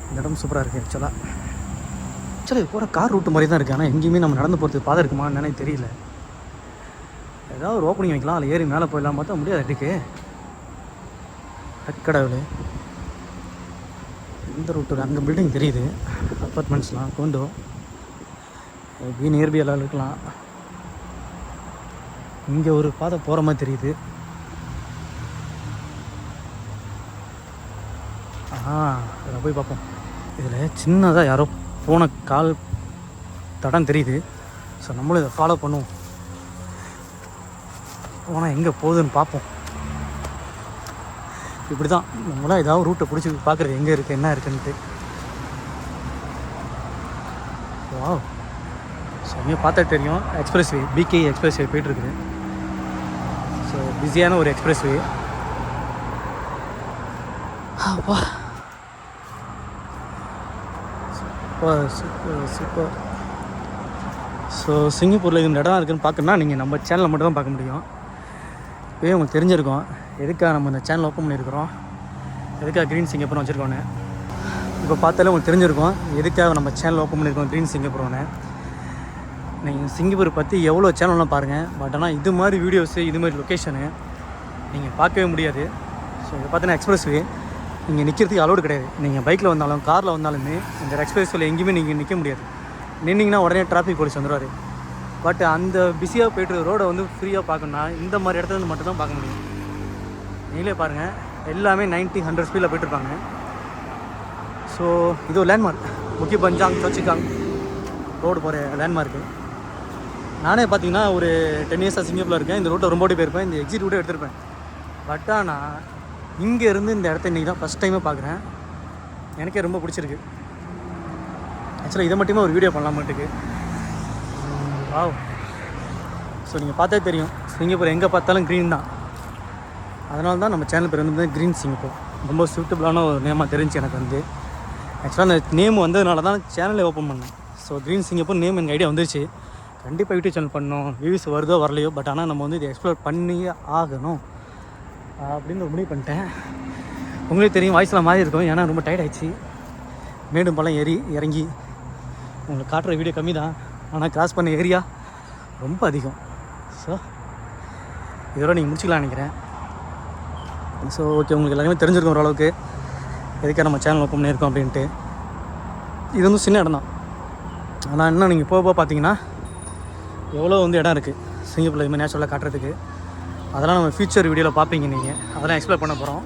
இந்த இடம் சூப்பராக இருக்குது. ஆக்சுவலாக போகிற கார் ரூட்டு மாதிரி தான் இருக்குது. ஆனால் எங்கேயுமே நம்ம நடந்து போகிறதுக்கு பாதை இருக்குமான்னு நினைக்க தெரியல. ஏதாவது ஒரு ஓப்பனிங் வைக்கலாம், அதில் ஏறி மேலே போயிடலாம் பார்த்தா முடியாது. அதுக்கு கடவுளே, இந்த ரூட்டில் அங்கே பில்டிங் தெரியுது, அப்பார்ட்மெண்ட்ஸ்லாம் கொண்டோ எப்படி நியர்பி எல்லாம் இருக்கலாம். இங்கே ஒரு பாதை போகிற மாதிரி தெரியுது. அதில் போய் பார்ப்போம். இதில் சின்னதாக யாரோ போன கால் தடம் தெரியுது. ஸோ நம்மளும் இதை ஃபாலோ பண்ணுவோம். போனால் எங்கே போகுதுன்னு பார்ப்போம். இப்படி தான் நம்மளாம் ஏதாவது ரூட்டை பிடிச்சி பார்க்குறது எங்கே இருக்குது என்ன இருக்குன்ட்டு. வாவ், ஸோ இங்கே பார்த்தா தெரியும் எக்ஸ்பிரஸ் வே, பிகே எக்ஸ்பிரஸ் வே போய்ட்டுருக்குது. ஸோ பிஸியான ஒரு எக்ஸ்பிரஸ் வே. வா, சூப்பர் சூப்பர் சூப்பர். ஸோ சிங்கப்பூரில் இந்த இடம் இருக்குதுன்னு பார்க்கணுன்னா நீங்கள் நம்ம சேனலில் மட்டும் தான் பார்க்க முடியும். இப்போயே உங்களுக்கு தெரிஞ்சிருக்கோம் எதுக்காக நம்ம இந்த சேனல் ஓப்பன் பண்ணியிருக்கிறோம், எதுக்காக க்ரீன் சிங்கப்பூர் வச்சுருக்கோன்னு. இப்போ பார்த்தாலே உங்களுக்கு தெரிஞ்சிருக்கோம் எதுக்காக நம்ம சேனல் ஓப்பன் பண்ணியிருக்கோம் க்ரீன் சிங்கப்பூர்னு. நீங்கள் சிங்கப்பூர் பற்றி எவ்வளோ சேனல்லாம் பாருங்கள், பட் ஆனால் இது மாதிரி வீடியோஸு இது மாதிரி லொக்கேஷனு நீங்கள் பார்க்கவே முடியாது. ஸோ இதை பார்த்தீங்கன்னா எக்ஸ்பிரஸ் வே, இங்கே நிற்கிறதுக்கு அலோடு கிடையாது. நீங்கள் பைக்கில் வந்தாலும் காரில் வந்தாலுமே இந்த எக்ஸ்பிரஸ்வேல எங்கேயுமே நீங்கள் நிற்க முடியாது. நின்னிங்கன்னா உடனே டிராஃபிக் போலீஸ் வந்துடுவார். பட் அந்த பிஸியாக போய்ட்டு ரோடை வந்து ஃப்ரீயாக பார்க்கணுன்னா இந்த மாதிரி இடத்துல வந்து மட்டும்தான் பார்க்க முடியும். நீங்களே பாருங்கள், எல்லாமே 90-100 ஸ்பீடில் போய்ட்டுருப்பாங்க. ஸோ இது ஒரு லேண்ட்மார்க், முக்கிய பஞ்சாங் சோச்சிகாங் ரோடு போகிற லேண்ட்மார்க்கு. நானே பார்த்தீங்கன்னா ஒரு 10 இயர்ஸாக சிங்கப்பூரில் இருக்கேன். இந்த ரோட்டில் ரொம்ப ஓடி போயிருப்பேன், இந்த எக்ஸிட் ரூட்டை எடுத்திருப்பேன். பட் ஆனால் இங்கே இருந்து இந்த இடத்த இன்றைக்கி தான் ஃபஸ்ட் டைமாக பார்க்குறேன். எனக்கே ரொம்ப பிடிச்சிருக்கு. ஆக்சுவலாக இதை மட்டுமே ஒரு வீடியோ பண்ணலாமாட்டுக்கு. வாவ். ஸோ நீங்கள் பார்த்தே தெரியும், சிங்கப்பூர் எங்கே பார்த்தாலும் க்ரீன் தான். அதனால தான் நம்ம சேனல் பேர் வந்து க்ரீன் சிங்கப்பூர். ரொம்ப சூட்டபுளான ஒரு நேமாக தெரிஞ்சு எனக்கு வந்து. ஆக்சுவலாக அந்த நேம் வந்ததுனால தான் சேனலை ஓப்பன் பண்ணேன். ஸோ க்ரீன் சிங்கப்பூர் நேம் எனக்கு ஐடியா வந்துருச்சு. கண்டிப்பாக யூடியூப் சேனல் பண்ணணும், வியூஸ் வருதோ வரலையோ, பட் ஆனால் நம்ம வந்து இதை எக்ஸ்ப்ளோர் பண்ணியே ஆகணும் அப்படின்னு ஒரு முடிவு பண்ணிட்டேன். உங்களுக்கு தெரியும், வாய்ஸ்லாம் மாதிரி இருக்கும், ஏன்னா ரொம்ப டயர்ட் ஆகிடுச்சு. மேடும் பழம் ஏறி இறங்கி உங்களுக்கு காட்டுற வீடியோ கம்மி தான், ஆனால் கிராஸ் பண்ண ஏரியா ரொம்ப அதிகம். ஸோ இதோட நீங்கள் முடிச்சிக்கலாம் நினைக்கிறேன். ஸோ ஓகே, உங்களுக்கு எல்லாருமே தெரிஞ்சிருக்கும் ஓரளவுக்கு எதுக்காக நம்ம சேனல் ஓப்பன் பண்ணியிருக்கோம் அப்படின்ட்டு. இது வந்து சின்ன இடம் தான், ஆனால் இன்னும் நீங்கள் போக பார்த்தீங்கன்னா எவ்வளோ வந்து இடம் இருக்குது சிங்கப்பூரில் இதுமாதிரி நேச்சுரலாக காட்டுறதுக்கு. அதெல்லாம் நம்ம ஃபியூச்சர் வீடியோவில் பார்ப்பீங்க நீங்கள். அதெல்லாம் எக்ஸ்ப்ளோர் பண்ண போகிறோம்.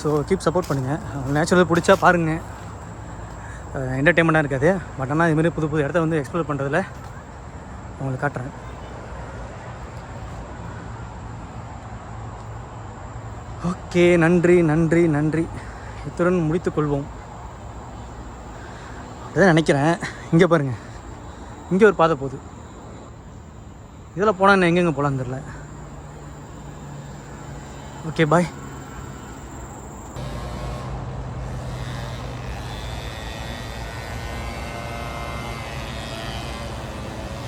ஸோ கீப் சப்போர்ட் பண்ணுங்கள். நேச்சுரல் பிடிச்சா பாருங்கள், என்டர்டெயின்மெண்ட்டாக இருக்காது. பட் ஆனால் இதுமாரி புது புது இடத்த வந்து எக்ஸ்ப்ளோர் பண்ணுறதுல உங்களுக்கு காட்டுறேன். ஓகே, நன்றி நன்றி நன்றி. இத்துடன் முடித்துக்கொள்வோம். அதான் நினைக்கிறேன். இங்கே பாருங்கள், இங்கே ஒரு பாதை போகுது. இதில் போனால் என்ன எங்கெங்கே போகலான்னு தெரில. ஓகே, பாய்.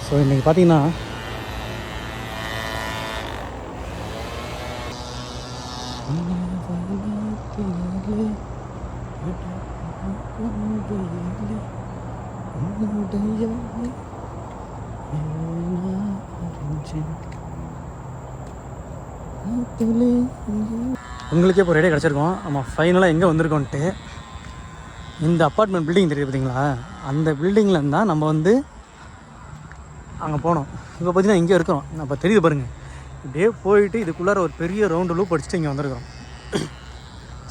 ஸோ இன்றைக்கி பார்த்தீங்கன்னா உங்களுக்கே இப்போ ரெடியாக கிடச்சிருக்கோம். நம்ம ஃபைனலாக எங்கே வந்திருக்கோன்ட்டு, இந்த அப்பார்ட்மெண்ட் பில்டிங் தெரியுது பார்த்தீங்களா, அந்த பில்டிங்கில் இருந்தால் நம்ம வந்து அங்கே போனோம். இப்போ பார்த்தீங்கன்னா இங்கே இருக்கிறோம். இப்போ தெரியுது பாருங்கள், இப்படியே போயிட்டு இதுக்குள்ளார ஒரு பெரிய ரவுண்டு லூப் அடிச்சுட்டு இங்கே வந்திருக்கிறோம்.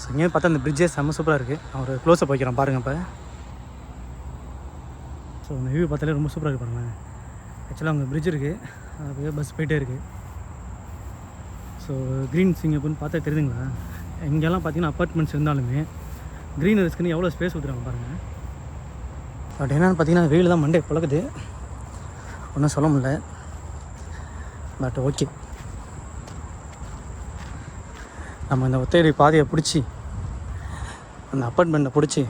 ஸோ இங்கே பார்த்தா அந்த பிரிட்ஜே செம்ம சூப்பராக இருக்குது. நான் ஒரு க்ளோஸப் வைக்கிறேன் பாருங்கள். இப்போ ஸோ அந்த வியூ பார்த்தாலே ரொம்ப சூப்பராக இருக்குது பாருங்கள். ஆக்சுவலாக அங்கே பிரிட்ஜ் இருக்குது, அப்படியே பஸ் போயிட்டே இருக்குது. ஸோ க்ரீன் சிங்கப்பூர்னு பார்த்தா தெரியுதுங்களா, இங்கெல்லாம் பார்த்தீங்கன்னா அப்பார்ட்மெண்ட்ஸ் இருந்தாலுமே க்ரீனரிஸ்க்குன்னு எவ்வளோ ஸ்பேஸ் கொடுத்துருவாங்க பாருங்கள். பட் என்னென்னு பார்த்தீங்கன்னா வெயில் தான் மண்டே பழகுது, ஒன்றும் சொல்ல முடியல. பட் ஓகே, நம்ம இந்த ஒத்தையடி பாதையை பிடிச்சி அந்த அப்பார்ட்மெண்ட்டை பிடிச்சி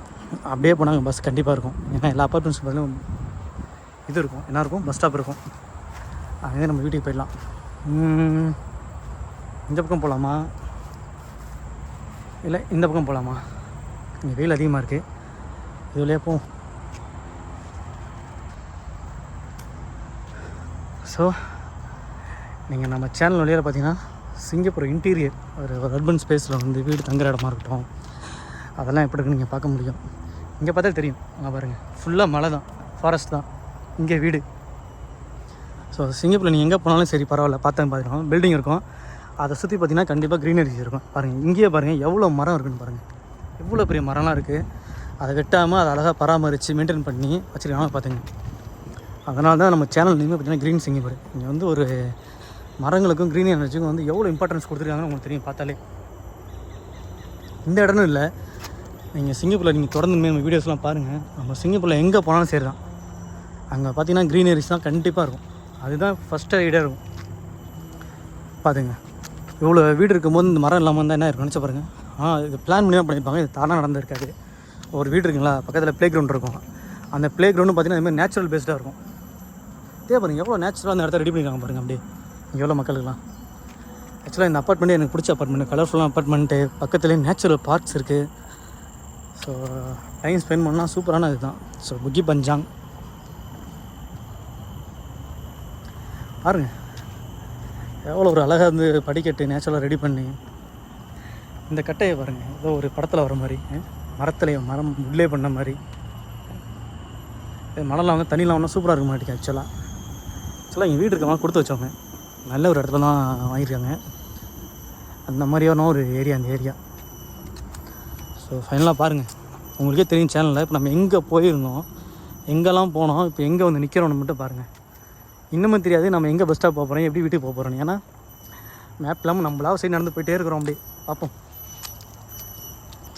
அப்படியே போனாங்க பஸ் கண்டிப்பாக இருக்கும். ஏன்னா எல்லா அப்பார்ட்மெண்ட்ஸ் பார்த்தாலும் இது இருக்கும், என்ன இருக்கும், பஸ் ஸ்டாப் இருக்கும். அங்கே நம்ம வீட்டுக்கு போயிடலாம். இந்த பக்கம் போகலாமா இல்லை இந்த பக்கம் போகலாமா? இங்கே வெயில் அதிகமாக இருக்குது, இதுலேயே போவோம். ஸோ நீங்கள் நம்ம சேனல் வழியாக பார்த்தீங்கன்னா சிங்கப்பூர் இன்டீரியர் ஒரு அர்பன் ஸ்பேஸில் வந்து வீடு தங்குற இடமா இருக்கட்டும், அதெல்லாம் எப்படி இருக்குன்னு நீங்கள் பார்க்க முடியும். இங்கே பார்த்தா தெரியும், அங்கே பாருங்கள் ஃபுல்லாக மலை தான், ஃபாரஸ்ட் தான், இங்கே வீடு. ஸோ சிங்கப்பூரில் நீங்கள் எங்கே போனாலும் சரி பரவாயில்ல, பார்த்துக்கலாம் பில்டிங் இருக்கும், அதை சுற்றி பார்த்தீங்கன்னா கண்டிப்பாக க்ரீனரிஸ் இருக்கும். பாருங்கள் இங்கேயே பாருங்கள் எவ்வளோ மரம் இருக்குன்னு பாருங்கள், எவ்வளோ பெரிய மரம்லாம் இருக்குது. அதை வெட்டாமல் அதை அழகாக பராமரித்து மெயின்டைன் பண்ணி வச்சுருக்காங்க பார்த்துங்க. அதனால தான் நம்ம சேனல் நேமே பார்த்தீங்கன்னா க்ரீன் சிங்கப்பூர். இங்கே வந்து ஒரு மரங்களுக்கும் க்ரீன் எனர்ஜிக்கும் வந்து எவ்வளோ இம்பார்ட்டன்ஸ் கொடுத்துருக்காங்கன்னு உங்களுக்கு தெரியும் பார்த்தாலே. இந்த இடம்னு இல்லை, நீங்கள் சிங்கப்பூரில் நீங்கள் தொடர்ந்து நம்ம வீடியோஸ்லாம் பாருங்கள். நம்ம சிங்கப்பூரில் எங்கே போனாலும் சரி தான், அங்கே பார்த்தீங்கன்னா க்ரீனரிஸ் தான் கண்டிப்பாக இருக்கும். அதுதான் ஃபஸ்ட்டு ஐடியா இருக்கும். பார்த்துங்க இவ்வளோ வீடு இருக்கும்போது இந்த மரம் இல்லாமல் இருந்தால் என்ன இருக்கும் நினச்சி பாருங்கள். இது பிளான் பண்ணி தான் பண்ணியிருப்பாங்க, இது தானாக நடந்திருக்காது. ஒரு வீடு இருக்குங்களா, பக்கத்தில் ப்ளே கிரவுண்ட் இருக்கும். அந்த ப்ளே கிரவுண்டு பார்த்தீங்கன்னா இதுமாதிரி நேச்சுரல் பேஸ்டாக இருக்கும். இதே பாருங்கள் எவ்வளோ நேச்சுரலாக அந்த இடத்த ரெடி பண்ணியிருக்காங்க பாருங்கள். அப்படியே இங்கே எவ்வளோ மக்களுக்குலாம். ஆக்சுவலாக இந்த அப்பார்ட்மெண்ட்டு எனக்கு பிடிச்ச அப்பார்ட்மெண்ட், கலர்ஃபுல்லான அப்பார்ட்மெண்ட்டு, பக்கத்துலேயே நேச்சுரல் பார்க்ஸ் இருக்குது. ஸோ டைம் ஸ்பெண்ட் பண்ணால் சூப்பரான இதுதான். ஸோ புக்கி பஞ்சாங் பாருங்கள் எவ்வளோ ஒரு அழகாக வந்து படிக்கட்டு நேச்சுரலாக ரெடி பண்ணி இந்த கட்டையை பாருங்கள், ஏதோ ஒரு படத்தில் வர மாதிரி, மரத்துலேயே மரம் உள்ளே பண்ண மாதிரி. மழைலாம் வந்து தண்ணிலாம் ஒன்றும் சூப்பராக இருக்க மாட்டேங்குது. ஆக்சுவலாக எங்கள் வீடு இருக்கவங்க கொடுத்து வச்சவங்க, நல்ல ஒரு இடத்துல தான் வாங்கியிருக்காங்க. அந்த மாதிரியான ஒரு ஏரியா அந்த ஏரியா. ஸோ ஃபைனலாக பாருங்கள், உங்களுக்கே தெரியும் சேனலில் இப்போ நம்ம எங்கே போயிருந்தோம், எங்கெல்லாம் போனோம், இப்போ எங்கே வந்து நிற்கிறோன்னு மட்டும் பாருங்கள். இன்னமும் தெரியாது நம்ம எங்கே பஸ் ஸ்டாப் போக போகிறோம், எப்படி வீட்டுக்கு போக போகிறோம். ஏன்னா மேப் இல்லாமல் நம்மளாக சைடு நடந்து போயிட்டே இருக்கிறோம். அப்படி பார்ப்போம்.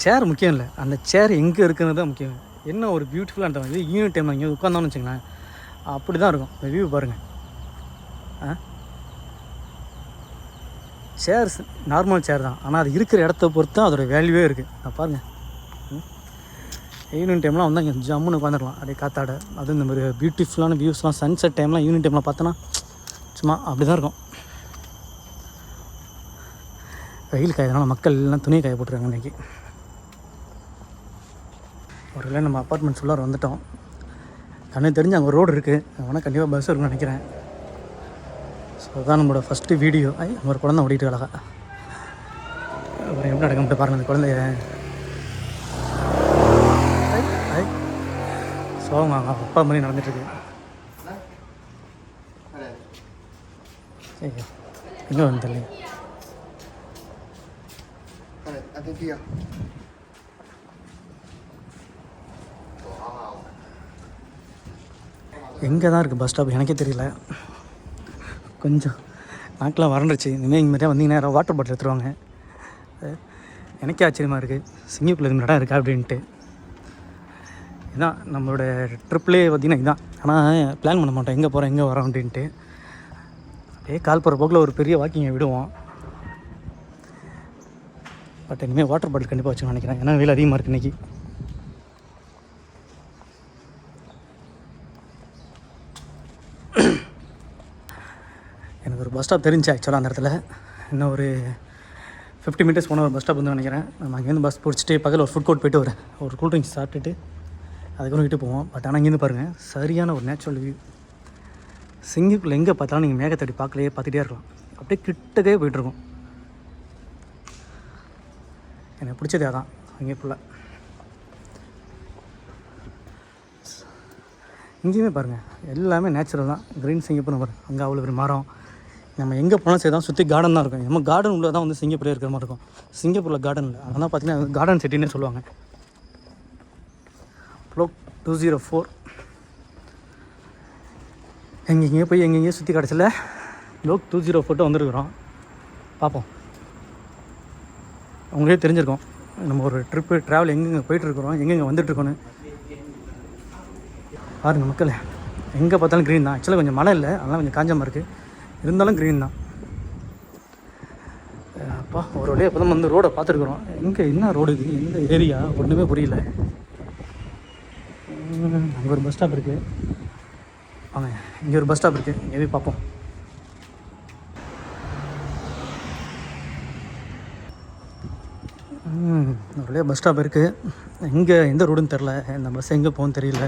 சேர் முக்கியம் இல்லை, அந்த சேர் எங்கே இருக்குன்னு தான் முக்கியம். என்ன ஒரு பியூட்டிஃபுல்லாக இருந்தோம். இது ஈவினிங் டைம் இங்கே உட்காந்தோன்னு வச்சுங்களேன், அப்படி தான் இருக்கும் இந்த வியூ பாருங்கள். சேர்ஸ் நார்மல் சேர் தான், ஆனால் அது இருக்கிற இடத்த பொறுத்து தான் அதோடய வேல்யூவே இருக்குது. நான் பாருங்கள், ஈவினிங் டைம்லாம் வந்து இங்கே ஜம்முன்னு உட்காந்துடலாம் அப்படியே காத்தாட. அதுவும் இந்த மாதிரி பியூட்டிஃபுல்லான வியூஸ்லாம் சன்செட் டைம்லாம் ஈவினிங் டைம்லாம் பார்த்தோன்னா சும்மா அப்படி தான் இருக்கும். வெயில் காயதுனால மக்கள் எல்லாம் துணியை காய போட்டுருக்காங்க இன்றைக்கி. ஒரு வேளை நம்ம அப்பார்ட்மெண்ட்ஸ் உள்ளார வந்துவிட்டோம். கண்ணு தெரிஞ்சு அங்கே ஒரு ரோடு இருக்குது, ஆனால் கண்டிப்பாக பஸ் இருக்குன்னு நினைக்கிறேன். ஸோ அதுதான் நம்மளோட ஃபஸ்ட்டு வீடியோ. ஒரு குழந்தை ஓடிட்டு அழகா. அப்புறம் எப்படி நடக்க மட்டும் பாருங்கள் அந்த குழந்தைய. ஸோ அவங்க அப்பா மாதிரி நடந்துட்டுருக்கு. சரி, எங்கே வந்து தள்ளி எங்கே தான் இருக்குது பஸ் ஸ்டாப் எனக்கே தெரியல. கொஞ்சம் நாக்கெலாம் வறண்டுருச்சு. இனிமேல் இங்கே மாதிரியா வந்தீங்கன்னா யாராவது வாட்டர் பாட்டில் எடுத்துருவாங்க. எனக்கே ஆச்சரியமாக இருக்குது, சிங்கப்பூரில் இது இடம் இருக்கா அப்படின்ட்டு. இதுதான் நம்மளோட ட்ரிப்லேயே பார்த்திங்கன்னா இதுதான். ஆனால் பிளான் பண்ண மாட்டோம் எங்கே போகிறோம் எங்கே வரோம் அப்படின்ட்டு. அப்படியே கால் போகிற போக்கில் ஒரு பெரிய வாக்கிங்கை விடுவோம். பட் இனிமேல் வாட்டர் பாட்டில் கண்டிப்பாக வச்சுன்னு நினைக்கிறேன், ஏன்னா வெயில் அதிகமாக இருக்குது இன்றைக்கி. எனக்கு ஒரு பஸ் ஸ்டாப் தெரிஞ்சு ஆக்சுவலாக அந்த இடத்துல. இன்னும் ஒரு 50 மீட்டர்ஸ் போன ஒரு பஸ் ஸ்டாப் வந்து நினைக்கிறேன். நம்ம அங்கேருந்து பஸ் பிடிச்சிட்டு பக்கத்தில் ஒரு ஃபுட் கோர்ட் போய்ட்டு வரேன், ஒரு கூல் ட்ரிங்க்ஸ் சாப்பிட்டுட்டு அதுக்கப்புறம் வீட்டு போவோம். பட் ஆனால் இங்கேருந்து பாருங்கள், சரியான ஒரு நேச்சுரல் வியூ. சிங்கப்பூரில் எங்கே பார்த்தாலும் நீங்கள் மேகத்தடி பார்க்கலையே பார்த்துட்டே இருக்கலாம். அப்படியே கிட்டக்கே போய்ட்டுருக்கோம். எனக்கு பிடிச்சதே அதான் சிங்கப்பூரில். இங்கேயுமே பாருங்கள், எல்லாமே நேச்சுரல் தான். க்ரீன் சிங்கப்பூர்னு பாருங்கள், அங்கே அவ்வளோ பெரிய மரம். நம்ம எங்கே போனால் சரி தான், சுற்றி கார்டன் தான் இருக்கும். நம்ம கார்டன் உள்ளே தான் வந்து சிங்கப்பூரில் இருக்கிற மாதிரி இருக்கும். சிங்கப்பூரில் கார்டன் இல்லை, அதெல்லாம் பார்த்தீங்கன்னா கார்டன் சிட்டின்னு சொல்லுவாங்க. ப்ளோக் 204 எங்கெங்கேயோ போய் எங்கெங்கேயோ சுற்றி கிடச்சில ப்ளோக் 204 வந்துருக்குறோம். பார்ப்போம். உங்களே தெரிஞ்சிருக்கோம் நம்ம ஒரு ட்ரிப்பு ட்ராவல் எங்கெங்கே போயிட்டுருக்குறோம், எங்கெங்கே வந்துட்டுருக்கோன்னு. பாருங்கள் மக்கள், எங்கே பார்த்தாலும் க்ரீன் தான். ஆக்சுவலாக கொஞ்சம் மழை இல்லை, அதெல்லாம் கொஞ்சம் காஞ்சமாக இருக்குது, இருந்தாலும் க்ரீன் தான். அப்பா ஒரு வழியாக இப்போ தான் வந்து ரோடை பார்த்துருக்குறோம். எங்கே என்ன ரோடு இது, எந்த ஏரியா ஒன்றுமே புரியல. அங்கே ஒரு பஸ் ஸ்டாப் இருக்குது, வாங்க இங்கே ஒரு பஸ் ஸ்டாப் இருக்குது, இங்கே போய் பார்ப்போம். ஒரு வழியாக பஸ் ஸ்டாப் இருக்குது. எங்கே எந்த ரோடுன்னு தெரில, இந்த பஸ் எங்கே போகணும்னு தெரியல.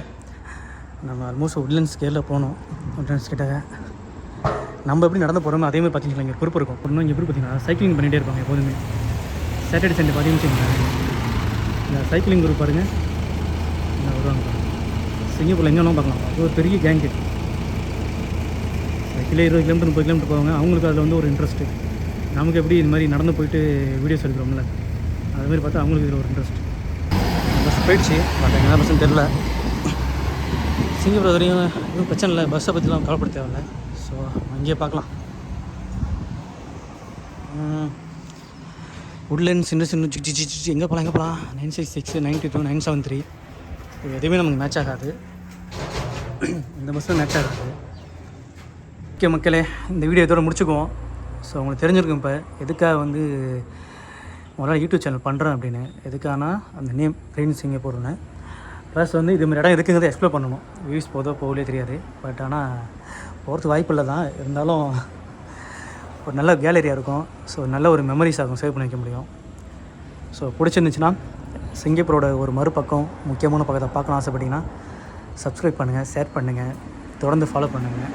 நம்ம ஆல்மோஸ்ட் உட்லண்ட்ஸ் கேரில் போகணும். உட்லண்ட்ஸ் கிட்ட நம்ம எப்படி நடந்து போகிறோமோ அதேமாதிரி பார்த்தீங்கன்னா இங்கே குரூப் இருக்கும். இன்னும் இங்கே எப்படி பார்த்தீங்கன்னா சைக்கிளிங் பண்ணிகிட்டே இருப்பாங்க எப்போதுமே. சாட்டர்டே சண்டே பார்த்தீங்கன்னு வச்சுக்கோங்க, இந்த சைக்கிளிங் குரூப் பாருங்கள் இங்கே வருவாங்க. சிங்கப்பூரில் எங்கே வேணாலும் பார்க்கலாம், அது ஒரு பெரிய கேங்கு. சைக்கிளே 20 கிலோமீட்டர் 30 கிலோமீட்டர் போவாங்க. அவங்களுக்கு அதில் வந்து ஒரு இன்ட்ரெஸ்ட்டு. நமக்கு எப்படி இது மாதிரி நடந்து போயிட்டு வீடியோஸ் எடுக்கிறோம்ல, அதுமாதிரி பார்த்தா அவங்களுக்கு இதில் ஒரு இன்ட்ரெஸ்ட். பஸ் போயிடுச்சு, பட் எங்கே பஸ்ஸுன்னு தெரில. சிங்கப்பூர் வரையும் எதுவும் பிரச்சனை இல்லை, பஸ்ஸை பற்றிலாம் கவலைப்பட தேவையில்லை. ஸோ அங்கேயே பார்க்கலாம். உட்லண்ட்ஸ் இண்டஸ்ட்ரி எங்கே போகலாம் 966 92 973 இது எதுவுமே நமக்கு மேட்ச் ஆகாது. இந்த பஸ்ஸில் மேட்ச் ஆகாது. ஓகே மக்களே, இந்த வீடியோ இதோட முடிச்சுக்குவோம். ஸோ உங்களுக்கு தெரிஞ்சிருக்கும் இப்போ எதுக்காக வந்து முதல்ல யூடியூப் சேனல் பண்ணுறேன் அப்படின்னு. எதுக்கானா அந்த நேம் க்ரீன் சிங்கப்பூர்னு. ப்ளஸ் வந்து இது மாதிரி இடம் எதுக்குங்கிறத எக்ஸ்ப்ளோர் பண்ணணும். வியூஸ் போதோ போகலே தெரியாது, பட் ஆனால் போகிறதுக்கு வாய்ப்பு இல்லை தான். இருந்தாலும் ஒரு நல்ல கேலரியாக இருக்கும். ஸோ நல்ல ஒரு மெமரிஸ் ஆகும், சேவ் பண்ணி வைக்க முடியும். ஸோ பிடிச்சிருந்துச்சுன்னா சிங்கப்பூரோட ஒரு மறுபக்கம் முக்கியமான பக்கத்தை பார்க்கணும் ஆசைப்பட்டீங்கன்னா சப்ஸ்கிரைப் பண்ணுங்கள், ஷேர் பண்ணுங்கள், தொடர்ந்து ஃபாலோ பண்ணுங்கள்.